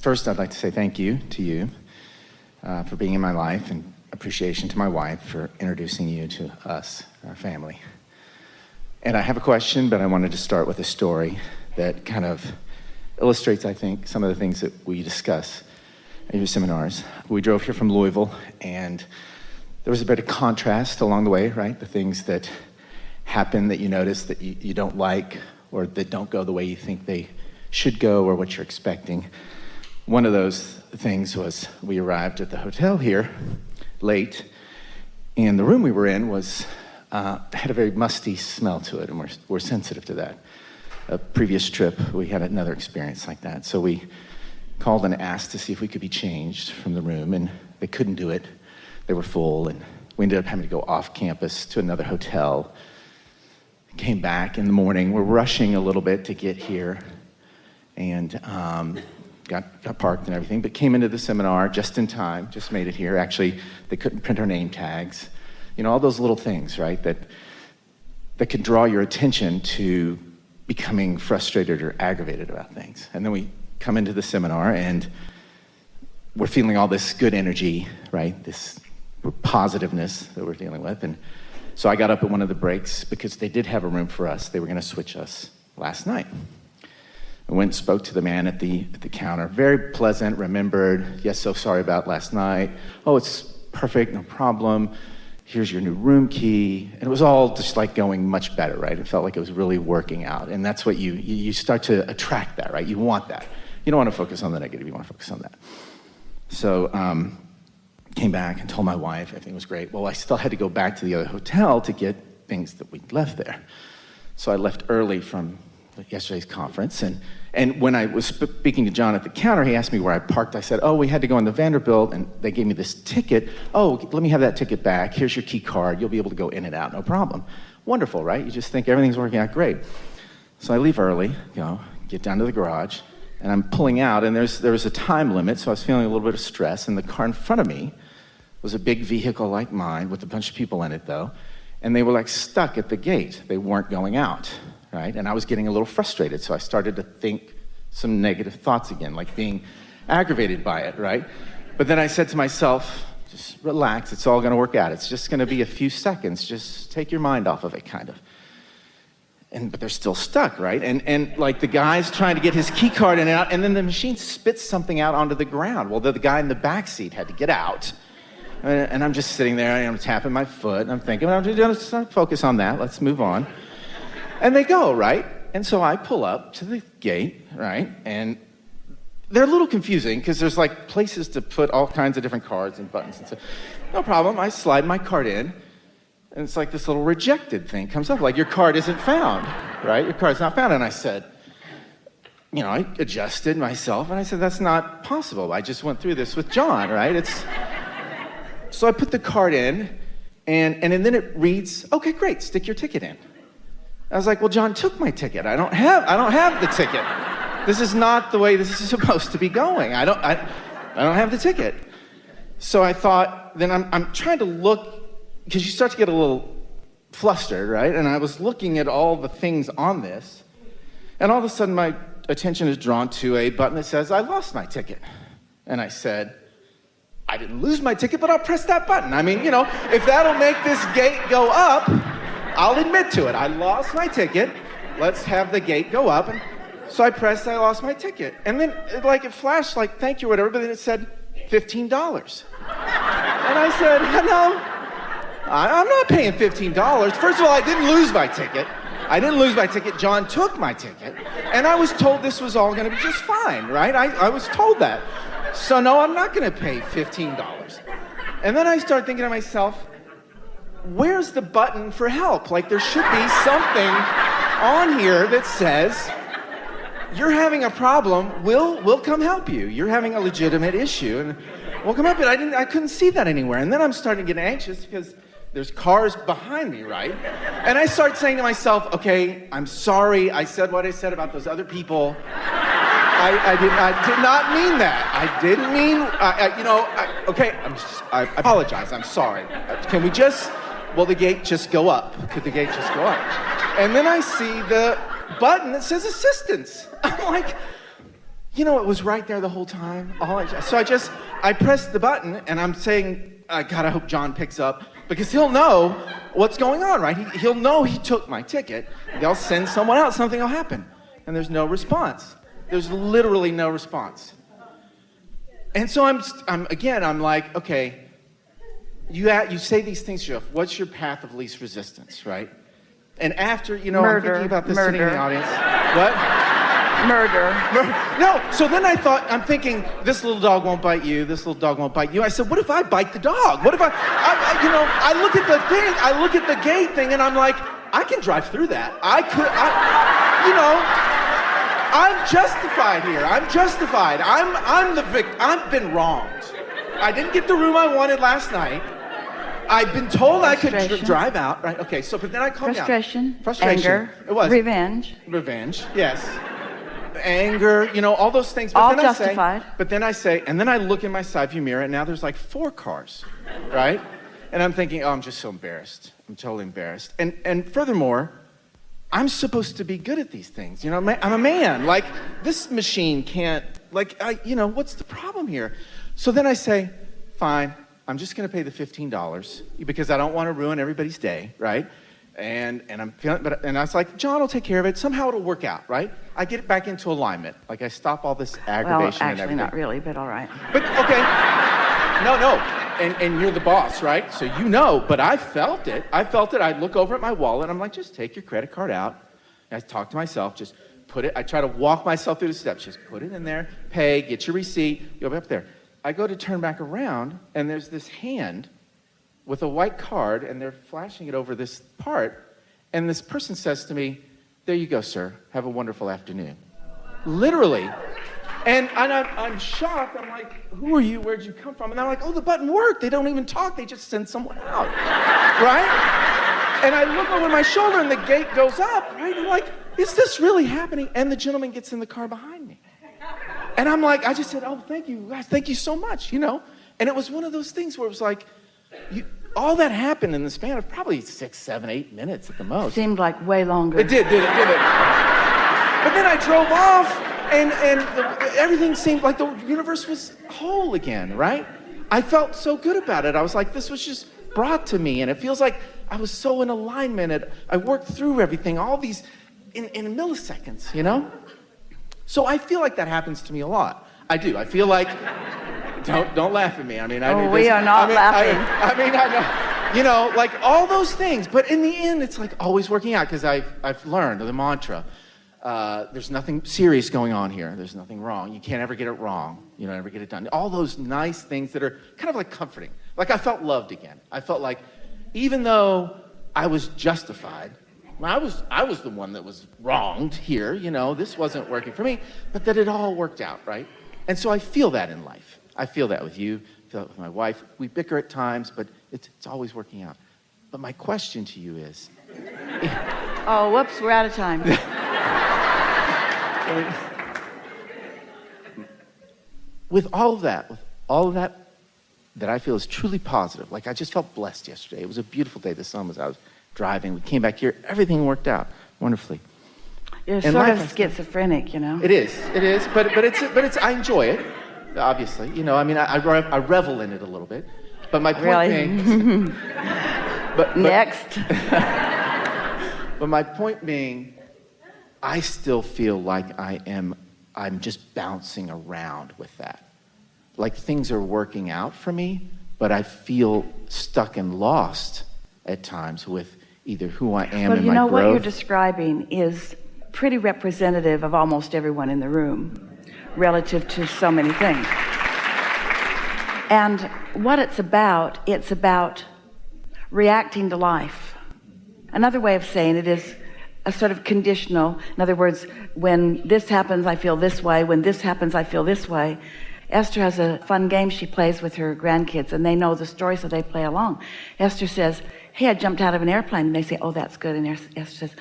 First, I'd like to say thank you to you for being in my life, and appreciation to my wife for introducing you to us, our family. And I have a question, but I wanted to start with a story that kind of illustrates, I think, some of the things that we discuss at your seminars. We drove here from Louisville, and there was a bit of contrast along the way, right? The things that happen that you notice that you don't like, or that don't go the way you think they should go, or what you're expecting. One of those things was we arrived at the hotel here late, and the room we were in was had a very musty smell to it, and we're sensitive to that. A previous trip, we had another experience like that. So we called and asked to see if we could be changed from the room, and they couldn't do it. They were full, and we ended up having to go off campus to another hotel. Came back in the morning. We're rushing a little bit to get here, and got parked and everything, but came into the seminar just in time, just made it here. Actually, they couldn't print our name tags. You know, all those little things, right, that could draw your attention to becoming frustrated or aggravated about things. And then we come into the seminar, and we're feeling all this good energy, right, this positiveness that we're dealing with. And so I got up at one of the breaks because they did have a room for us. They were going to switch us last night. I went and spoke to the man at the counter. Very pleasant, remembered, yes, so sorry about last night. Oh, it's perfect, no problem. Here's your new room key. And it was all just like going much better, right? It felt like it was really working out. And that's what you start to attract that, right? You want that. You don't want to focus on the negative, you want to focus on that. So came back and told my wife everything was great. Well, I still had to go back to the other hotel to get things that we'd left there. So I left early from yesterday's conference, and when I was speaking to John at the counter, he asked me where I parked. I said, oh, we had to go into Vanderbilt, and they gave me this ticket. Oh, let me have that ticket back. Here's your key card. You'll be able to go in and out, no problem. Wonderful, right? You just think everything's working out great. So I leave early, get down to the garage, and I'm pulling out, and there was a time limit, so I was feeling a little bit of stress, and the car in front of me was a big vehicle like mine with a bunch of people in it, though, and they were like stuck at the gate. They weren't going out. Right? And I was getting a little frustrated, so I started to think some negative thoughts again, like being aggravated by it, right? But then I said to myself, just relax, it's all gonna work out. It's just gonna be a few seconds, just take your mind off of it, kind of. But they're still stuck, right? And like the guy's trying to get his key card in and out, and then the machine spits something out onto the ground. Well, the guy in the back seat had to get out. And I'm just sitting there, and I'm tapping my foot, and I'm thinking, I'm just gonna focus on that, let's move on. And they go, right? And so I pull up to the gate, right? And they're a little confusing because there's like places to put all kinds of different cards and buttons and stuff. No problem, I slide my card in, and it's like this little rejected thing comes up, like your card isn't found, right? Your card's not found. And I said, I adjusted myself, and I said, that's not possible. I just went through this with John, right? So I put the card in, and then it reads, okay, great, stick your ticket in. I was like, well, John took my ticket. I don't have the ticket. This is not the way this is supposed to be going. I don't have the ticket. So I thought, then I'm trying to look, because you start to get a little flustered, right? And I was looking at all the things on this, and all of a sudden my attention is drawn to a button that says, I lost my ticket. And I said, I didn't lose my ticket, but I'll press that button. I mean, if that'll make this gate go up, I'll admit to it. I lost my ticket. Let's have the gate go up. And so I pressed, I lost my ticket. And then it flashed like, thank you, or whatever, but then it said $15. And I said, no, I'm not paying $15. First of all, I didn't lose my ticket. John took my ticket. And I was told this was all gonna be just fine, right? I was told that. So no, I'm not gonna pay $15. And then I started thinking to myself, where's the button for help? Like there should be something on here that says, you're having a problem, we'll come help you. You're having a legitimate issue, and we'll come help you. I couldn't see that anywhere. And then I'm starting to get anxious because there's cars behind me, right? And I start saying to myself, okay, I'm sorry, I said what I said about those other people. I did not mean that. I didn't mean, okay, I apologize, I'm sorry. Can we just, will the gate just go up? Could the gate just go up? And then I see the button that says assistance. I'm like, it was right there the whole time. I pressed the button, and I'm saying, God, I hope John picks up, because he'll know what's going on, right? He'll know he took my ticket. They'll send someone else, something will happen. And there's no response. There's literally no response. And so I'm like, okay, you say these things to yourself. What's your path of least resistance, right? And after, I'm thinking about this sitting in the audience. What? Murder. No, so then I'm thinking, this little dog won't bite you, this little dog won't bite you. I said, what if I bite the dog? What if I look at the thing, I look at the gate thing, and I'm like, I can drive through that. I'm justified here. I'm justified. I'm the victim. I've been wronged. I didn't get the room I wanted last night. I've been told I could drive out, right? Okay, but then I calmed down. Frustration. Anger. It was. Revenge, yes. Anger, all those things. But all then justified. And then I look in my side view mirror, and now there's like 4 cars, right? And I'm thinking, I'm just so embarrassed. I'm totally embarrassed. And furthermore, I'm supposed to be good at these things. I'm a man. Like, this machine can't, what's the problem here? So then I say, fine, I'm just going to pay the $15 because I don't want to ruin everybody's day, right? And I'm feeling, and I was like, John will take care of it. Somehow it'll work out, right? I get back into alignment. Like, I stop all this aggravation and everything. Not really, but all right. But, okay. No. And you're the boss, right? So but I felt it. I'd look over at my wallet, I'm like, just take your credit card out. And I talk to myself, just put it, I try to walk myself through the steps. Just put it in there, pay, get your receipt, you'll be up there. I go to turn back around, and there's this hand with a white card, and they're flashing it over this part, and this person says to me, there you go, sir. Have a wonderful afternoon. Literally. And I'm shocked. I'm like, who are you? Where'd you come from? And they're like, the button worked. They don't even talk. They just send someone out, right? And I look over my shoulder, and the gate goes up, right? I'm like, is this really happening? And the gentleman gets in the car behind me. And I'm like, I just said, thank you, guys. Thank you so much, And it was one of those things where it was like, all that happened in the span of probably 6, 7, 8 minutes at the most. Seemed like way longer. It did it? But then I drove off, and everything seemed like the universe was whole again, right? I felt so good about it. I was like, this was just brought to me, and it feels like I was so in alignment. I worked through everything, all these in milliseconds, So I feel like that happens to me a lot. I do. I feel like, don't laugh at me. I mean, we are not laughing. I know, like all those things. But in the end, it's like always working out, because I've learned the mantra. There's nothing serious going on here. There's nothing wrong. You can't ever get it wrong. You don't ever get it done. All those nice things that are kind of like comforting. Like, I felt loved again. I felt like, even though I was justified, I was the one that was wronged here. This wasn't working for me, but that it all worked out, right? And so I feel that in life. I feel that with you. I feel that with my wife. We bicker at times, but it's always working out. But my question to you is... Oh, whoops, we're out of time. With all of that that I feel is truly positive. Like, I just felt blessed yesterday. It was a beautiful day. The sun was out. Driving, we came back here, everything worked out wonderfully. You're sort of schizophrenic, It is, but it's I enjoy it, obviously. I revel in it a little bit. But my point being, next. But my point being, I still feel like I'm just bouncing around with that. Like, things are working out for me, but I feel stuck and lost at times with either who I am and my growth. What you're describing is pretty representative of almost everyone in the room relative to so many things. And what it's about reacting to life. Another way of saying it is a sort of conditional. In other words, when this happens, I feel this way. When this happens, I feel this way. Esther has a fun game she plays with her grandkids, and they know the story, so they play along. Esther says, hey, I jumped out of an airplane. And they say, oh, that's good. And Esther says,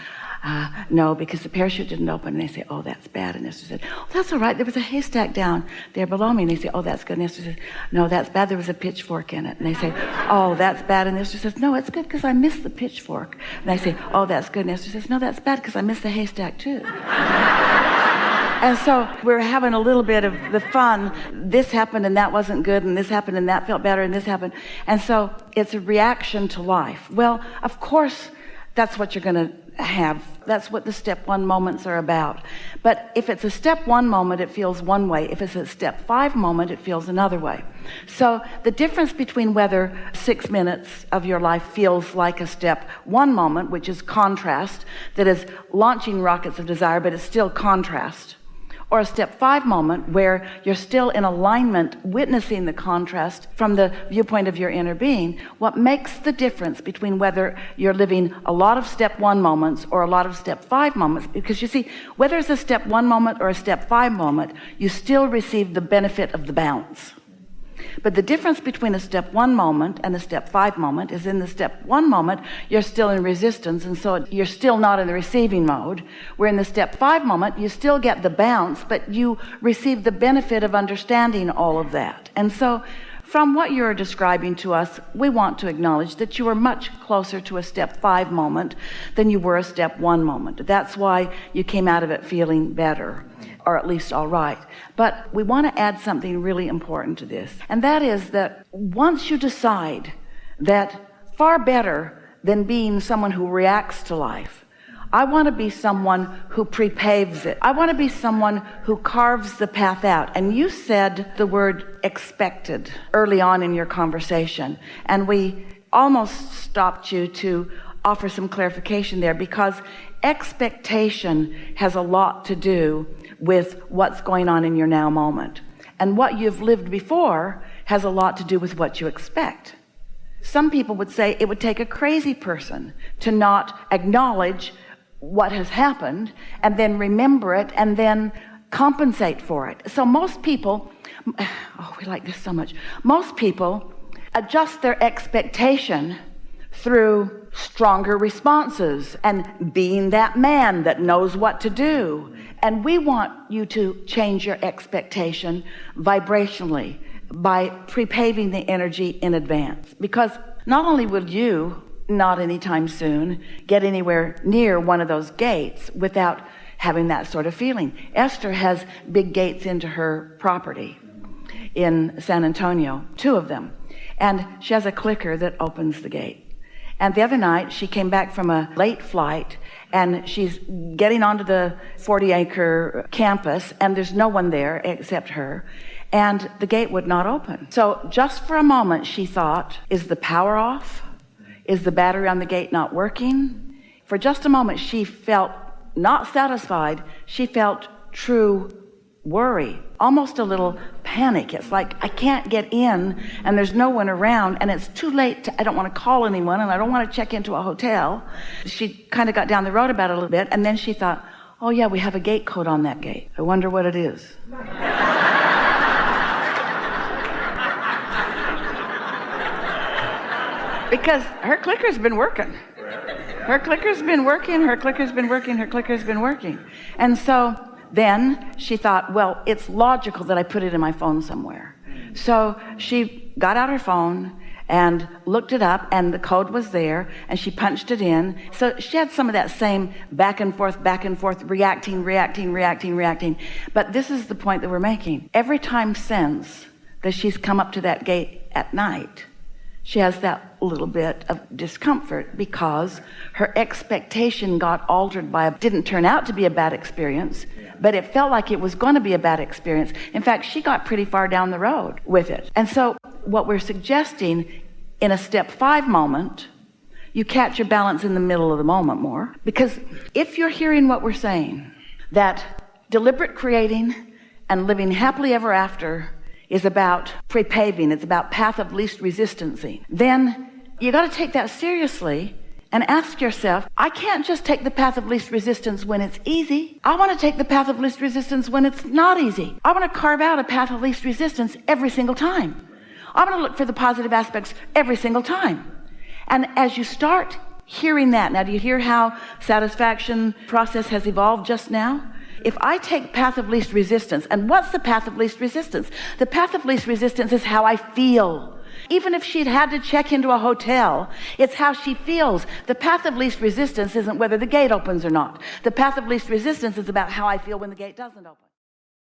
no, because the parachute didn't open. And they say, oh, that's bad. And Esther said, oh, that's all right. There was a haystack down there below me. And they say, oh, that's good. And Esther says, no, that's bad. There was a pitchfork in it. And they say, oh, that's bad. And Esther says, no, it's good because I missed the pitchfork. And they say, oh, that's good. And Esther says, no, that's bad because I missed the haystack too. And so we're having a little bit of the fun. This happened and that wasn't good, and this happened and that felt better, and this happened. And so it's a reaction to life. Well, of course, that's what you're going to have. That's what the step 1 moments are about. But if it's a step 1 moment, it feels one way. If it's a step 5 moment, it feels another way. So the difference between whether 6 minutes of your life feels like a step 1 moment, which is contrast, that is launching rockets of desire, but it's still contrast, or a step 5 moment where you're still in alignment, witnessing the contrast from the viewpoint of your inner being. What makes the difference between whether you're living a lot of step 1 moments or a lot of step 5 moments, because you see, whether it's a step 1 moment or a step 5 moment, you still receive the benefit of the bounce. But the difference between a step 1 moment and a step 5 moment is in the step 1 moment, you're still in resistance, and so you're still not in the receiving mode. Where in the step 5 moment, you still get the bounce, but you receive the benefit of understanding all of that. And so from what you're describing to us, we want to acknowledge that you are much closer to a step 5 moment than you were a step 1 moment. That's why you came out of it feeling better, or at least all right. But we want to add something really important to this, and that is that once you decide that far better than being someone who reacts to life, I want to be someone who prepaves it. I want to be someone who carves the path out. And you said the word expected early on in your conversation, and we almost stopped you to offer some clarification there, because expectation has a lot to do with what's going on in your now moment. And what you've lived before has a lot to do with what you expect. Some people would say it would take a crazy person to not acknowledge what has happened and then remember it and then compensate for it. So most people, oh, we like this so much. Most people adjust their expectation through stronger responses and being that man that knows what to do. And we want you to change your expectation vibrationally by prepaving the energy in advance. Because not only will you not anytime soon get anywhere near one of those gates without having that sort of feeling. Esther has big gates into her property in San Antonio, 2 of them. And she has a clicker that opens the gate. And the other night, she came back from a late flight, and she's getting onto the 40-acre campus, and there's no one there except her, and the gate would not open. So just for a moment, she thought, is the power off? Is the battery on the gate not working? For just a moment, she felt not satisfied. She felt true worry, almost a little panic. It's like, I can't get in and there's no one around and it's too late. I don't want to call anyone and I don't want to check into a hotel. She kind of got down the road about it a little bit, and then she thought, oh yeah, we have a gate code on that gate. I wonder what it is. Because her clicker's been working. Her clicker's been working, her clicker's been working, her clicker's been working. And so then she thought, well, it's logical that I put it in my phone somewhere. So she got out her phone and looked it up, and the code was there, and she punched it in. So she had some of that same back and forth, reacting. But this is the point that we're making. Every time since that she's come up to that gate at night, she has that little bit of discomfort because her expectation got altered by didn't turn out to be a bad experience, but it felt like it was going to be a bad experience. In fact, she got pretty far down the road with it. And so what we're suggesting in a step 5 moment, you catch your balance in the middle of the moment more. Because if you're hearing what we're saying, that deliberate creating and living happily ever after is about prepaving, it's about path of least resistance, then you got to take that seriously and ask yourself, I can't just take the path of least resistance when it's easy. I want to take the path of least resistance when it's not easy. I want to carve out a path of least resistance every single time. I want to look for the positive aspects every single time. And as you start hearing that, now do you hear how satisfaction process has evolved just now? If I take path of least resistance, and what's the path of least resistance? The path of least resistance is how I feel. Even if she'd had to check into a hotel, it's how she feels. The path of least resistance isn't whether the gate opens or not. The path of least resistance is about how I feel when the gate doesn't open.